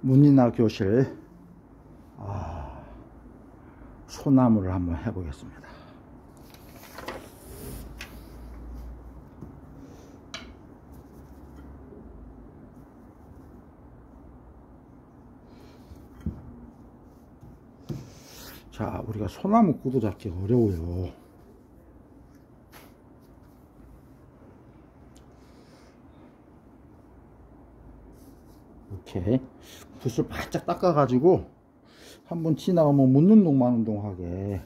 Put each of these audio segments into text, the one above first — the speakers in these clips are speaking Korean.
문이나 교실 소나무를 한번 해보겠습니다. 자, 우리가 소나무 구도 잡기 어려워요. 이렇게 붓을 바짝 닦아 가지고 한번 지나가면 묻는 동 마는 동 하게,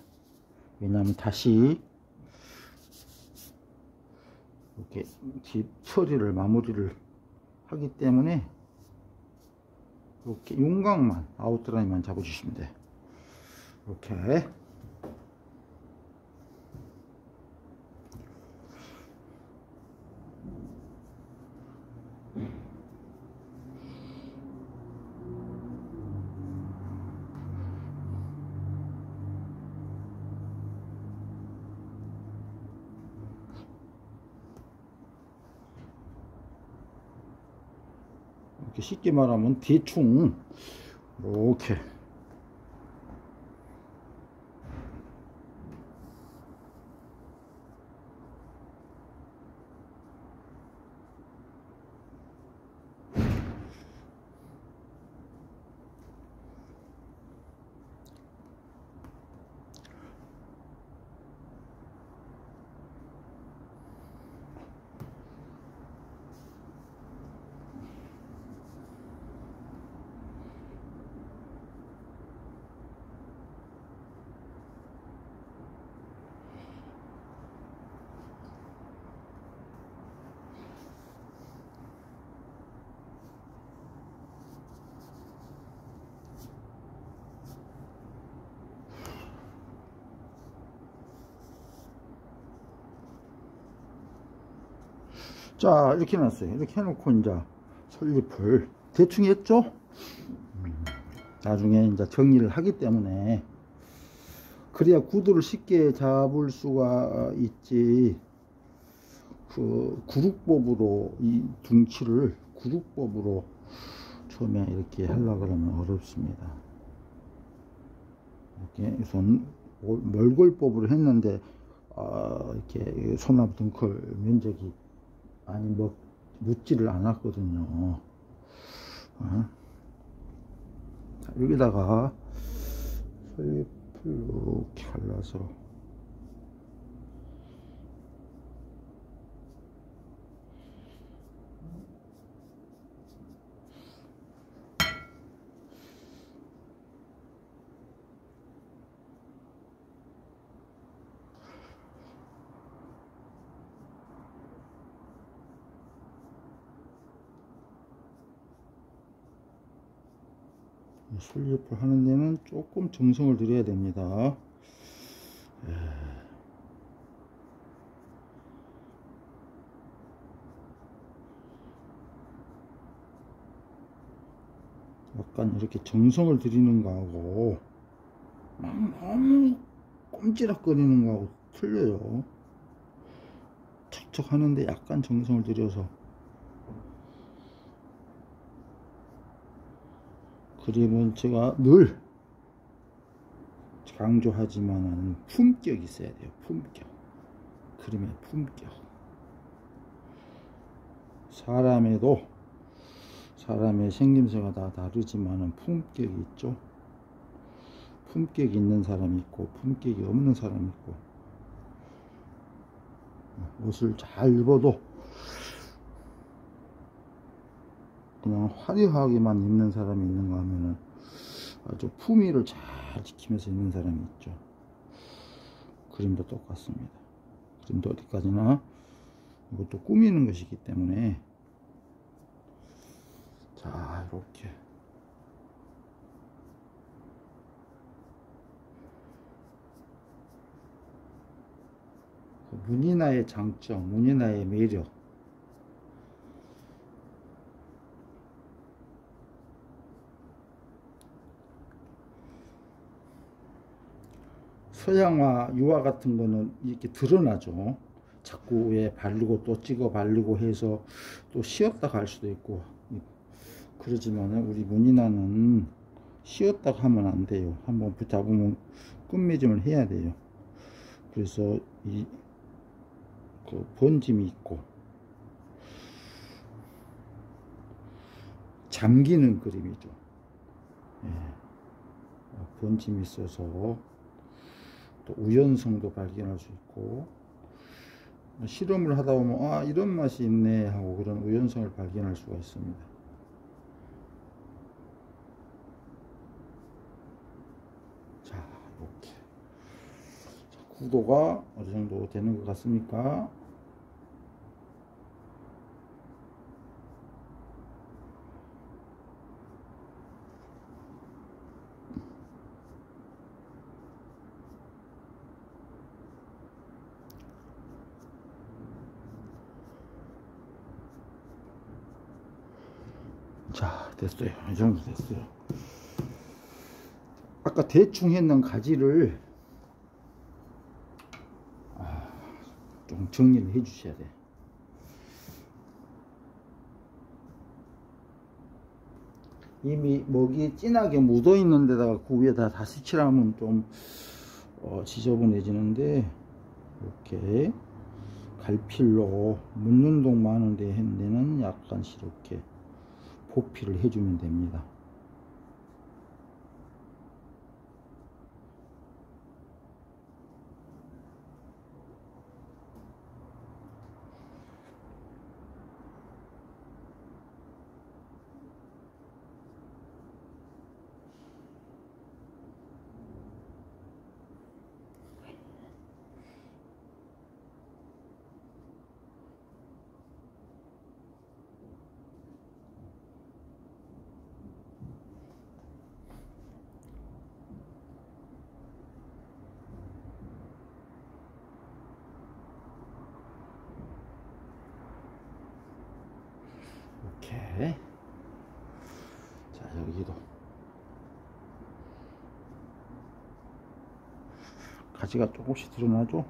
왜냐면 다시 이렇게 뒷 처리를 마무리를 하기 때문에 이렇게 윤곽만 아웃라인만 잡아주시면 돼. 이렇게 이렇게 쉽게 말하면 대충 이렇게 자, 이렇게 해놨어요. 이렇게 해놓고 이제 설립을 대충 했죠. 나중에 이제 정리를 하기 때문에, 그래야 구두를 쉽게 잡을 수가 있지. 그 구룩법으로 이 둥치를 구룩법으로 처음에 이렇게 하려고 그러면 어렵습니다. 이렇게 우선 멀골법으로 했는데 이렇게 소나무 등클 면적이 많이 묻지를 않았거든요. 자, 여기다가 설립을 이렇게 갈라서 설립을 하는 데는 조금 정성을 들여야 됩니다. 약간 이렇게 정성을 들이는 거하고 너무 꼼지락거리는 거하고 틀려요. 척척 하는데 약간 정성을 들여서, 그림은 제가 늘 강조하지만은 품격이 있어야 돼요. 품격. 그림의 품격. 사람의 생김새가 다 다르지만은 품격이 있죠. 품격이 있는 사람이 있고 품격이 없는 사람이 있고, 옷을 잘 입어도 그냥 화려하게만 입는 사람이 있는가 하면은 아주 품위를 잘 지키면서 입는 사람이 있죠. 그림도 똑같습니다. 그림도 어디까지나 이것도 꾸미는 것이기 때문에, 자, 이렇게 문이나의 장점, 문이나의 매력, 서양화, 유화 같은 거는 이렇게 드러나죠. 자꾸 왜 바르고 또 찍어 바르고 해서 또 쉬었다 갈 수도 있고, 그러지만 우리 문인화는 쉬었다가 하면 안 돼요. 한번 붙잡으면 끝맺음을 해야 돼요. 그래서 그 번짐이 있고 잠기는 그림이죠. 예. 번짐이 있어서 또 우연성도 발견할 수 있고, 실험을 하다 보면 아 이런 맛이 있네 하고 그런 우연성을 발견할 수가 있습니다. 자, 이렇게 구도가 어느 정도 되는 것 같습니까? 자, 됐어요. 이 정도 됐어요. 아까 대충 했는 가지를 좀 정리를 해 주셔야 돼. 이미 먹이 진하게 묻어 있는 데다가 그 위에다 다시 칠하면 좀 지저분해지는데, 이렇게 갈필로 묻는 동만 하는 데는 약간씩 이렇게 보필을 해주면 됩니다. 이렇게. 자, 여기도 가지가 조금씩 드러나죠?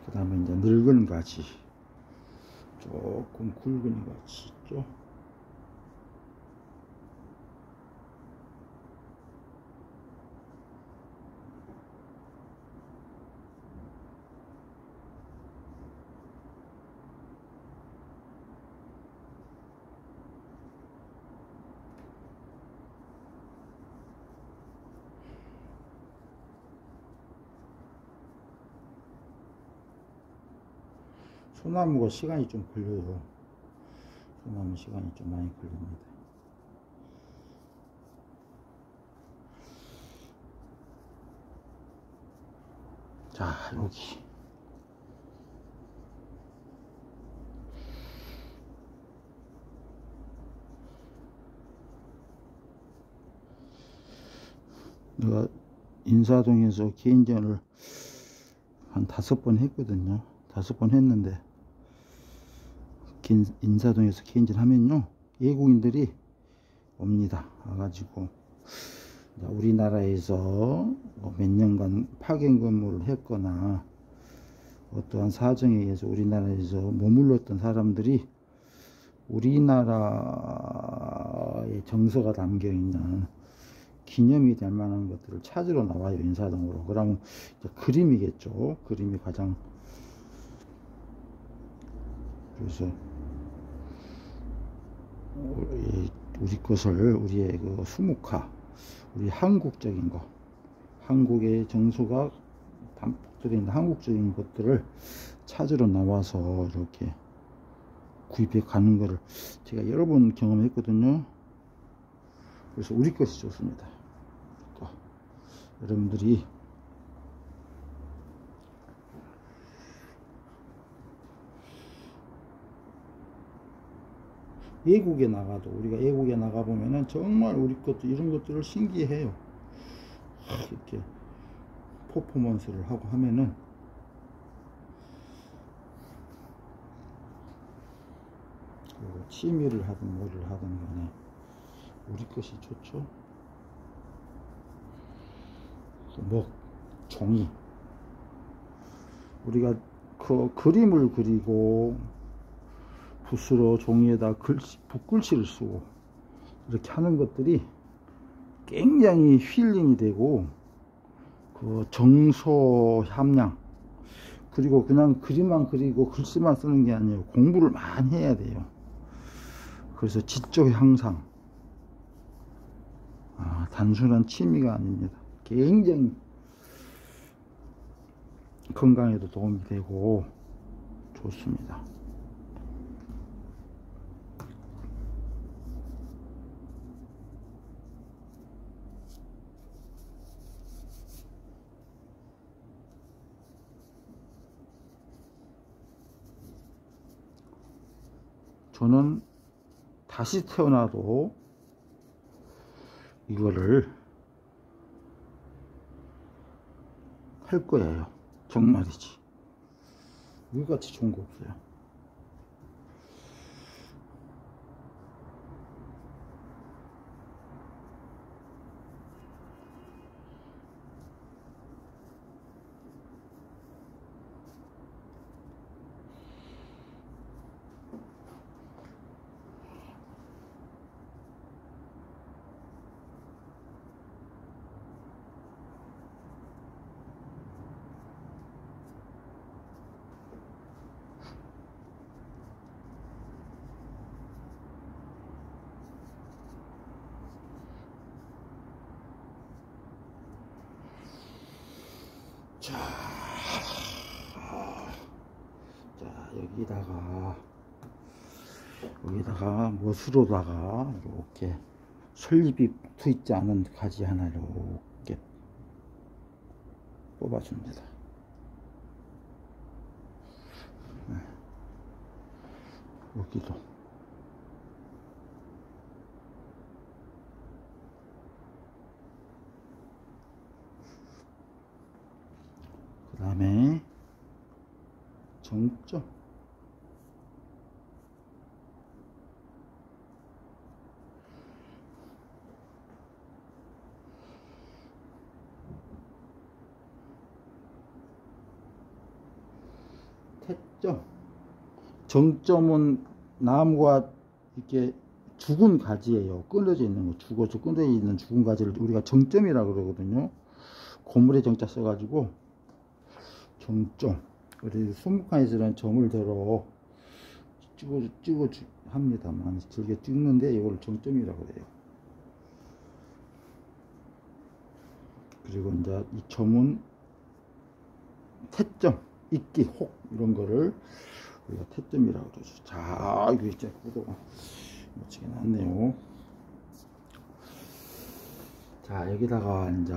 그 다음에 이제 늙은 가지, 조금 굵은 가지 있죠? 소나무가 시간이 좀 걸려요. 소나무 시간이 좀 많이 걸립니다. 자, 여기. 내가 인사동에서 개인전을 한 5번 했거든요. 5번 했는데, 인사동에서 개인전 하면요, 외국인들이 옵니다. 와가지고 우리나라에서 몇 년간 파견 근무를 했거나 어떠한 사정에 의해서 우리나라에서 머물렀던 사람들이 우리나라의 정서가 담겨있는 기념이 될 만한 것들을 찾으러 나와요, 인사동으로. 그러면 이제 그림이겠죠. 그림이 가장. 그래서 우리 것을, 우리의 그 수묵화, 우리 한국적인 거, 한국의 정서가 담뿍 들어있는 한국적인 것들을 찾으러 나와서 이렇게 구입해 가는 거를 제가 여러 번 경험했거든요. 그래서 우리 것이 좋습니다. 또 여러분들이 외국에 나가도, 우리가 외국에 나가보면은 정말 우리 것도 이런 것들을 신기해요. 이렇게 퍼포먼스를 하고 하면은 취미를 하든 뭐를 하든 간에 우리 것이 좋죠. 뭐 종이, 우리가 그 그림을 그리고 붓으로 종이에다 붓글씨를 쓰고 이렇게 하는 것들이 굉장히 힐링이 되고 그 정서 함량, 그리고 그냥 그림만 그리고 글씨만 쓰는 게 아니에요. 공부를 많이 해야 돼요. 그래서 지적 향상, 단순한 취미가 아닙니다. 굉장히 건강에도 도움이 되고 좋습니다. 저는 다시 태어나도 이거를 할 거예요. 정말이지. 이거같이 좋은 거 없어요. 자, 여기다가 못으로다가 이렇게 솔잎이 붙어 있지 않은 가지 하나 이렇게 뽑아줍니다. 여기도 그 다음에 정점, 태점, 정점은 나무가 이렇게 죽은 가지예요. 끊어져 있는 거, 죽어서 끊어져 있는 죽은 가지를 우리가 정점이라고 그러거든요. 고물에 정자 써가지고 정점. 우리 손목칸에서는 점을 들어 찍어 합니다만 저게 찍는데 이걸 정점이라고 해요. 그리고 이제 이 점은 태점, 있기, 혹 이런 거를 우리가 태점이라고 그러죠. 자, 이거 이제 구도가 멋지게 났네요. 자, 여기다가 이제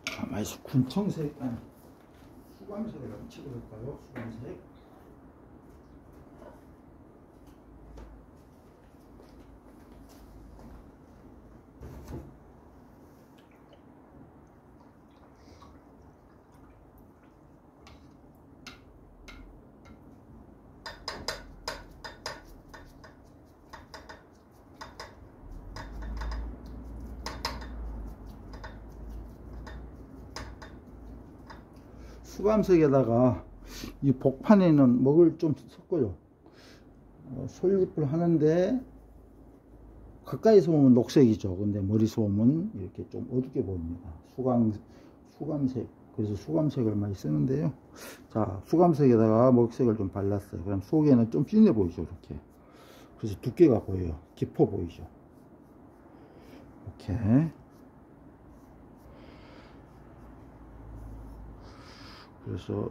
가만히 군청색, 아니 수감색을 한번 찍어볼까요? 수감색. 수감색에다가 이 복판에는 먹을 좀 섞어요. 솔잎을 하는데 가까이서 보면 녹색이죠. 근데 머리서 보면 이렇게 좀 어둡게 보입니다. 수감색. 그래서 수감색을 많이 쓰는데요. 자, 수감색에다가 먹색을 좀 발랐어요. 그럼 속에는 좀 진해 보이죠, 이렇게. 그래서 두께가 보여요. 깊어 보이죠. 이렇게. 그래서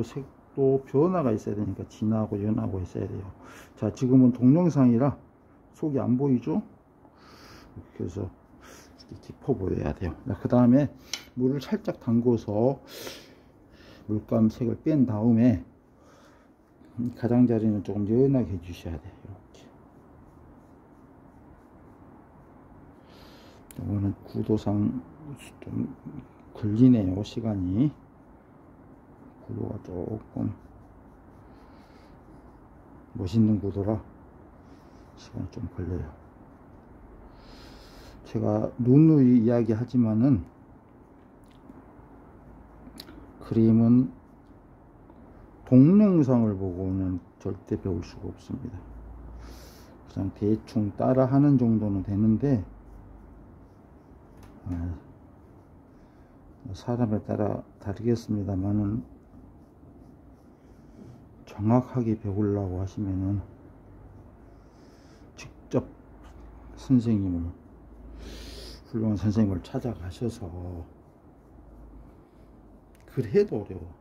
색도 변화가 있어야 되니까 진하고 연하고 있어야 돼요. 자, 지금은 동영상이라 속이 안 보이죠? 그래서 이렇게 깊어 보여야 돼요. 그 다음에 물을 살짝 담궈서 물감색을 뺀 다음에 가장자리는 조금 연하게 해주셔야 돼요. 이렇게. 이거는 구도상 좀 걸리네요, 시간이. 구도가 조금 멋있는 구도라 시간이 좀 걸려요. 제가 누누이 이야기하지만은 그림은 동영상을 보고는 절대 배울 수가 없습니다. 그냥 대충 따라 하는 정도는 되는데 사람에 따라 다르겠습니다만은 정확하게 배우려고 하시면은 직접 훌륭한 선생님을 찾아가셔서 그래도 어려워.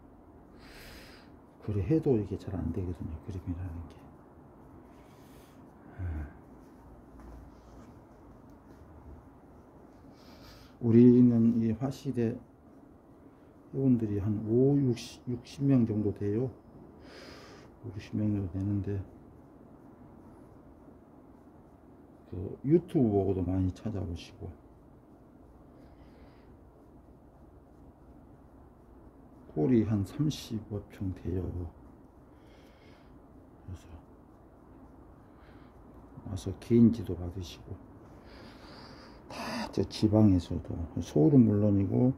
그래도 이게 잘 안 되거든요, 그림이라는 게. 우리는 이 화실에 회원들이 한 60명 정도 돼요. 60명 정도 되는데, 그 유튜브 보고도 많이 찾아보시고, 홀이 한 35평 돼요. 그래서 와서 개인지도 받으시고, 다 저 지방에서도, 서울은 물론이고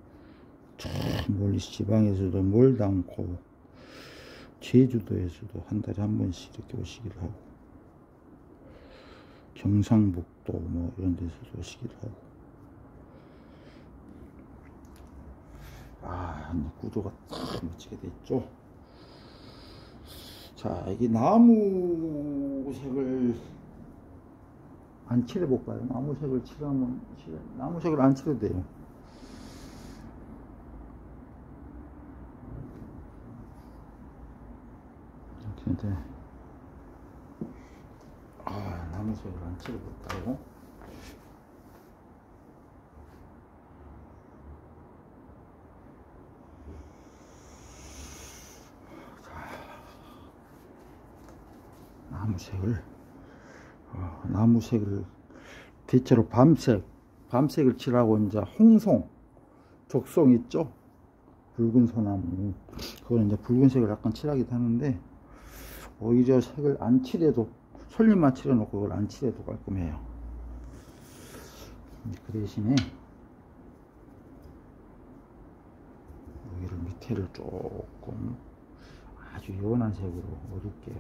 저 멀리 지방에서도 멀다 않고 제주도에서도 한 달에 한 번씩 이렇게 오시기도 하고, 경상북도 뭐 이런 데서도 오시기도 하고. 구도가 딱 멋지게 됐죠. 자, 여기 나무색을 안 칠해볼까요? 나무색을 칠하면, 나무색을 안 칠해도 돼요. 이렇게 돼. 나무색을 안 칠해볼까요? 나무색을 대체로 밤색을 칠하고 이제 홍송, 적송 있죠? 붉은 소나무, 그걸 이제 붉은색을 약간 칠하기도 하는데, 오히려 색을 안 칠해도, 솔잎만 칠해놓고 그걸 안 칠해도 깔끔해요. 그 대신에 여기를 밑에를 조금 아주 연한 색으로 어둡게,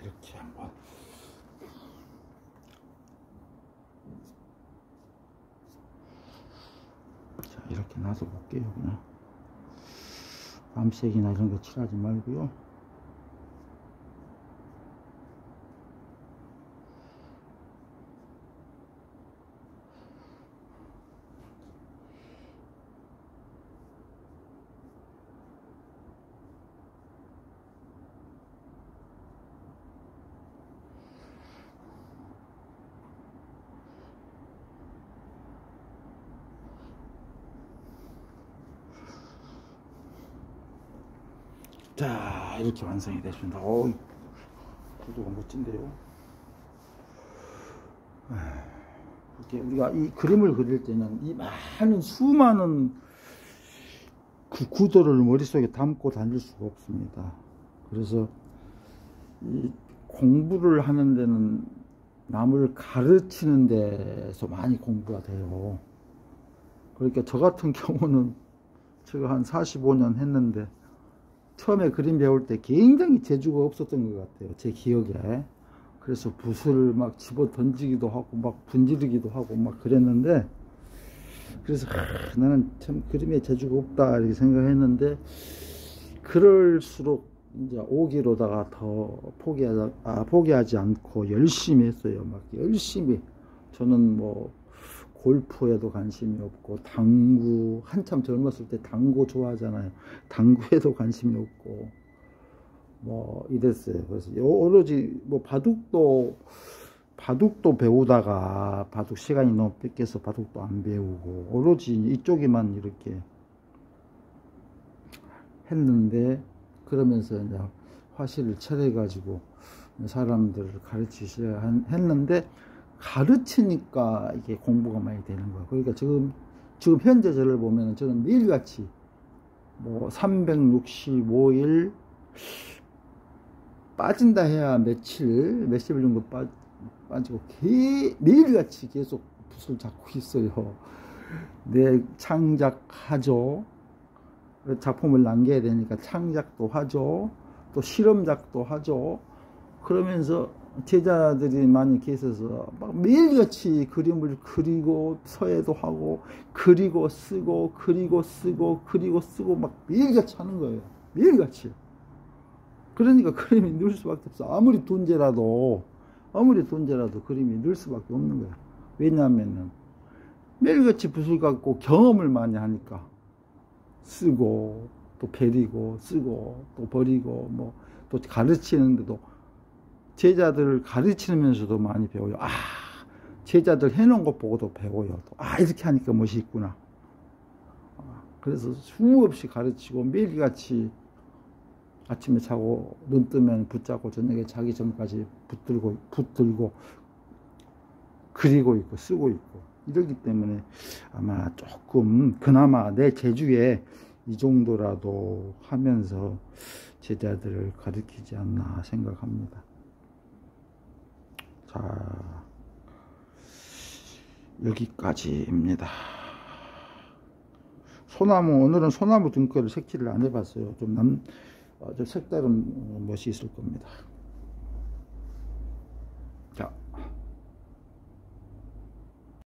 이렇게 한번. 자, 이렇게 놔둬 볼게요. 그냥 밤색이나 이런 거 칠하지 말고요. 자, 이렇게 완성이 됐습니다. 구도가 멋진데요. 이렇게 우리가 이 그림을 그릴 때는 이 많은 수많은 그 구도를 머릿속에 담고 다닐 수가 없습니다. 그래서 이 공부를 하는 데는 남을 가르치는 데서 많이 공부가 돼요. 그러니까 저 같은 경우는 제가 한 45년 했는데 처음에 그림 배울 때 굉장히 재주가 없었던 것 같아요, 제 기억에. 그래서 붓을 막 집어 던지기도 하고 막 분지르기도 하고 막 그랬는데, 그래서 나는 참 그림에 재주가 없다 이렇게 생각했는데, 그럴수록 이제 오기로다가 더 포기하지 않고 열심히 했어요. 막 열심히. 저는 뭐 골프에도 관심이 없고, 당구, 한참 젊었을 때 당구 좋아하잖아요. 당구에도 관심이 없고 뭐 이랬어요. 그래서 오로지 뭐 바둑도 배우다가 바둑 시간이 너무 뺏겨서 바둑도 안 배우고 오로지 이쪽에만 이렇게 했는데, 그러면서 이제 화실을 차려 가지고 사람들을 가르치셔야 했는데, 가르치니까 이게 공부가 많이 되는 거야. 그러니까 지금 현재 저를 보면 저는 매일같이 뭐 365일 빠진다 해야 며칠 정도 빠지고 매일같이 계속 붓을 잡고 있어요. 내 창작하죠. 작품을 남겨야 되니까 창작도 하죠. 또 실험작도 하죠. 그러면서 제자들이 많이 계셔서 막 매일같이 그림을 그리고 서예도 하고 그리고 쓰고 막 매일같이 하는 거예요. 매일같이. 그러니까 그림이 늘 수밖에 없어. 아무리 돈제라도 그림이 늘 수밖에 없는 거야. 왜냐하면은 매일같이 붓을 갖고 경험을 많이 하니까 쓰고 또 버리고 쓰고 또 버리고 뭐 또 가르치는데도 제자들을 가르치면서도 많이 배워요. 제자들 해놓은 것 보고도 배워요. 이렇게 하니까 멋이 있구나. 그래서 수없이 가르치고 매일같이 아침에 자고 눈 뜨면 붙잡고 저녁에 자기 전까지 붙들고 그리고 있고 쓰고 있고 이러기 때문에 아마 조금 그나마 내 재주에 이 정도라도 하면서 제자들을 가르치지 않나 생각합니다. 자, 여기까지입니다. 오늘은 소나무 등걸을 색칠을 안 해봤어요. 좀 색다른 멋이 있을 겁니다.